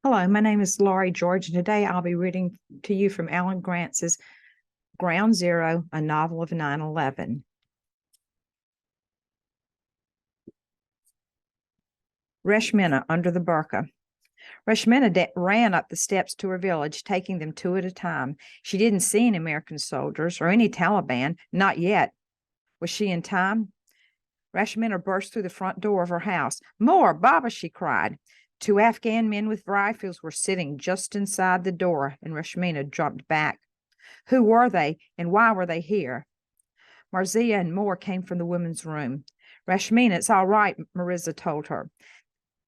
Hello, my name is Laurie George, and today I'll be reading to you from Alan Gratz's Ground Zero, a novel of 9/11. Reshmina under the burqa. Reshmina ran up the steps to her village, taking them two at a time. She didn't see any American soldiers or any Taliban, not yet. Was she in time? Reshmina burst through the front door of her house. "More, Baba!" she cried. Two Afghan men with rifles were sitting just inside the door, and Reshmina jumped back. Who were they, and why were they here? Marzia and Moore came from the women's room. "Reshmina, it's all right," Marisa told her.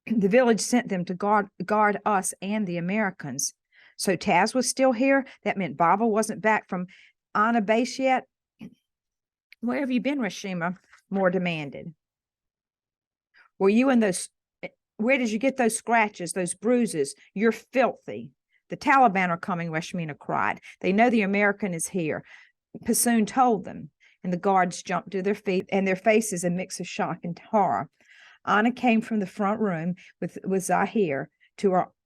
"The village sent them to guard us and the Americans." So Taz was still here? That meant Baba wasn't back from Anna base yet? "Where have you been, Reshmina?" Moore demanded. Were you in those? Where did you get those scratches, those bruises? You're filthy. "The Taliban are coming," Reshmina cried. "They know the American is here. Passoon told them." And the guards jumped to their feet, and their faces a mix of shock and horror. Anna came from the front room with Zahir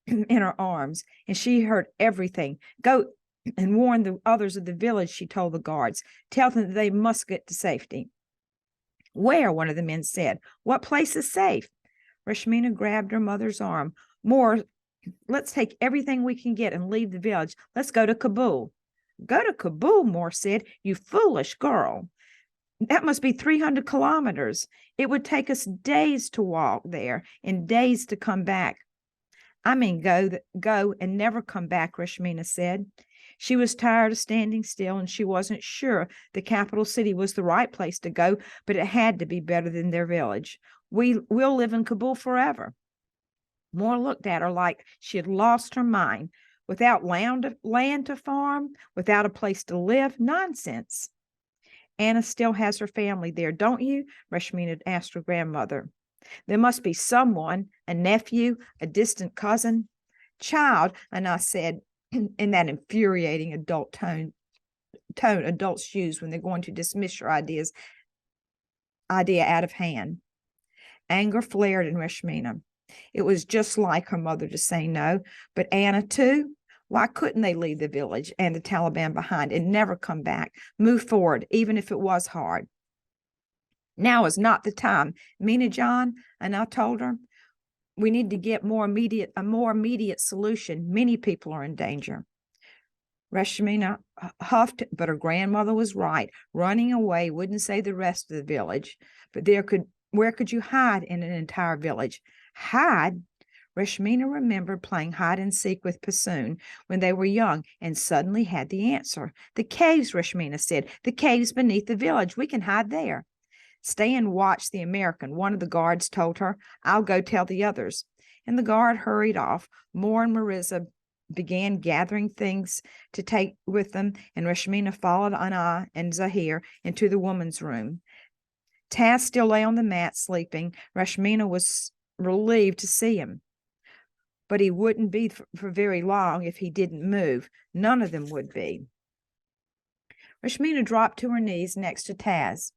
in her arms, and she heard everything. "Go and warn the others of the village," she told the guards. "Tell them that they must get to safety." "Where?" one of the men said. "What place is safe?" Reshmina grabbed her mother's arm. "Moore, let's take everything we can get and leave the village. Let's go to Kabul." "Go to Kabul," Moore said. "You foolish girl. That must be 300 kilometers. It would take us days to walk there and days to come back." "I mean, go and never come back," Reshmina said. She was tired of standing still, and she wasn't sure the capital city was the right place to go, but it had to be better than their village. We'll live in Kabul forever." Moore looked at her like she had lost her mind. Without land to farm, without a place to live, nonsense. "Anna still has her family there, don't you?" Reshmina asked her grandmother. "There must be someone, a nephew, a distant cousin." "Child," Anna said in that infuriating adult tone adults use when they're going to dismiss your idea out of hand. Anger flared in Reshmina. It was just like her mother to say no, but Anna too? Why couldn't they leave the village and the Taliban behind and never come back, move forward, even if it was hard? "Now is not the time, Mina John," Anna told her. "We need to get a more immediate solution. Many people are in danger." Reshmina huffed, but her grandmother was right. Running away wouldn't save the rest of the village. But where could you hide in an entire village? Hide? Reshmina remembered playing hide and seek with Passoon when they were young and suddenly had the answer. "The caves," Reshmina said. "The caves beneath the village. We can hide there." "Stay and watch the American," one of the guards told her. "I'll go tell the others." And the guard hurried off. Moore and Marisa began gathering things to take with them, and Reshmina followed Anna and Zahir into the woman's room. Taz still lay on the mat sleeping. Reshmina was relieved to see him. But he wouldn't be for very long if he didn't move. None of them would be. Reshmina dropped to her knees next to Taz.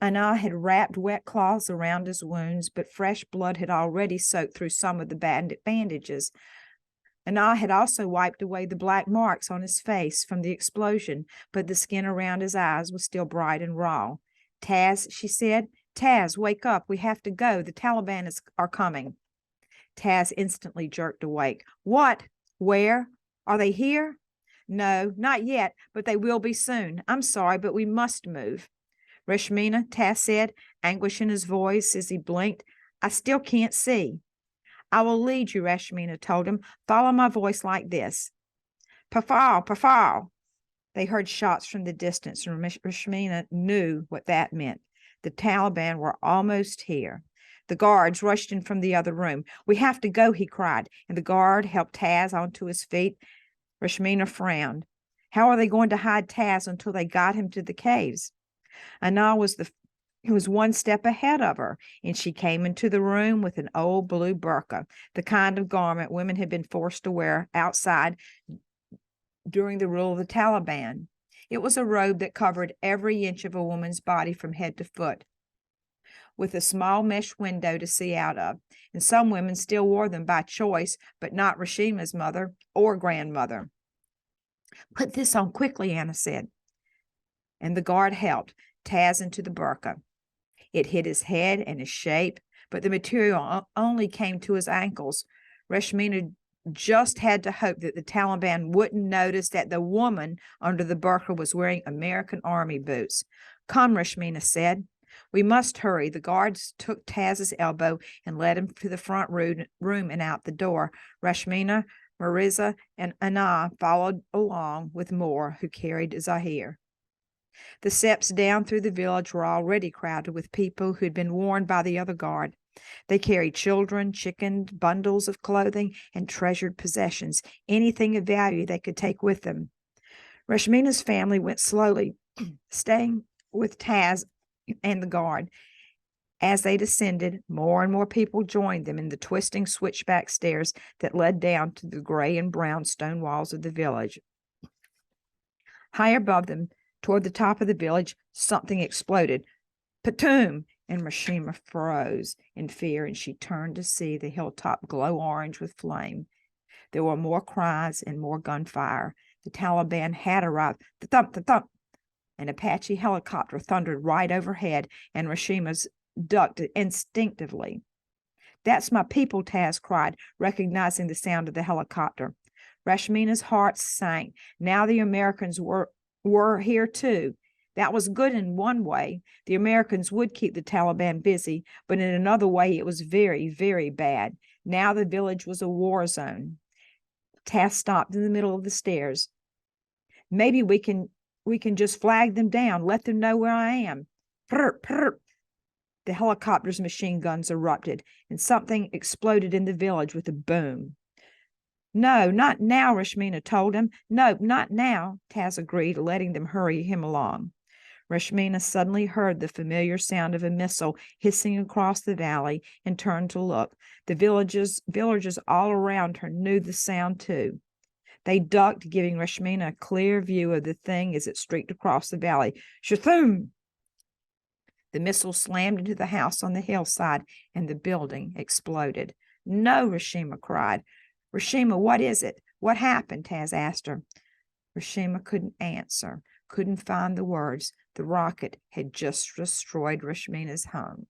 Anna had wrapped wet cloths around his wounds, but fresh blood had already soaked through some of the bandages. Anna had also wiped away the black marks on his face from the explosion, but the skin around his eyes was still bright and raw. "Taz," she said. "Taz, wake up. We have to go. The Taliban are coming." Taz instantly jerked awake. "What? Where? Are they here?" "No, not yet, but they will be soon. I'm sorry, but we must move." "Reshmina," Taz said, anguish in his voice as he blinked, "I still can't see." "I will lead you," Reshmina told him. "Follow my voice like this. Pafal, pafal." They heard shots from the distance, and Reshmina knew what that meant. The Taliban were almost here. The guards rushed in from the other room. "We have to go," he cried, and the guard helped Taz onto his feet. Reshmina frowned. How are they going to hide Taz until they got him to the caves? Anna was one step ahead of her, and she came into the room with an old blue burqa, the kind of garment women had been forced to wear outside during the rule of the Taliban. It was a robe that covered every inch of a woman's body from head to foot. with a small mesh window to see out of, and some women still wore them by choice, but not Rashima's mother or grandmother. "Put this on quickly," Anna said, and the guard helped Taz into the burqa. It hid his head and his shape, but the material only came to his ankles. Rashmina just had to hope that the Taliban wouldn't notice that the woman under the burqa was wearing American Army boots. "Come," Rashmina said. "We must hurry." The guards took Taz's elbow and led him to the front room and out the door. Rashmina, Mariza, and Anna followed along with more, who carried Zahir. The steps down through the village were already crowded with people who had been warned by the other guard. They carried children, chickens, bundles of clothing, and treasured possessions, anything of value they could take with them. Rashmina's family went slowly, staying with Taz and the guard. As they descended, more and more people joined them in the twisting switchback stairs that led down to the gray and brown stone walls of the village. High above them, toward the top of the village, something exploded. "Patum!" And Rashima froze in fear, and she turned to see the hilltop glow orange with flame. There were more cries and more gunfire. The Taliban had arrived. The thump, the thump! An Apache helicopter thundered right overhead, and Rashima's ducked instinctively. "That's my people," Taz cried, recognizing the sound of the helicopter. Rashmina's heart sank. Now the Americans were here too. That was good in one way. The Americans would keep the Taliban busy, but in another way it was very, very bad. Now the village was a war zone. Taz stopped in the middle of the stairs. "Maybe we can just flag them down, let them know where I am." Prr, prr. The helicopter's machine guns erupted, and something exploded in the village with a boom. "No, not now," Rashmina told him. "No, not now," Taz agreed, letting them hurry him along. Rashmina suddenly heard the familiar sound of a missile hissing across the valley and turned to look. The villagers all around her knew the sound too. They ducked, giving Rashmina a clear view of the thing as it streaked across the valley. Shathum! The missile slammed into the house on the hillside, and the building exploded. "No!" Rashima cried. "Rashima, what is it? What happened?" Taz asked her. Rashima couldn't answer, couldn't find the words. The rocket had just destroyed Rashmina's home.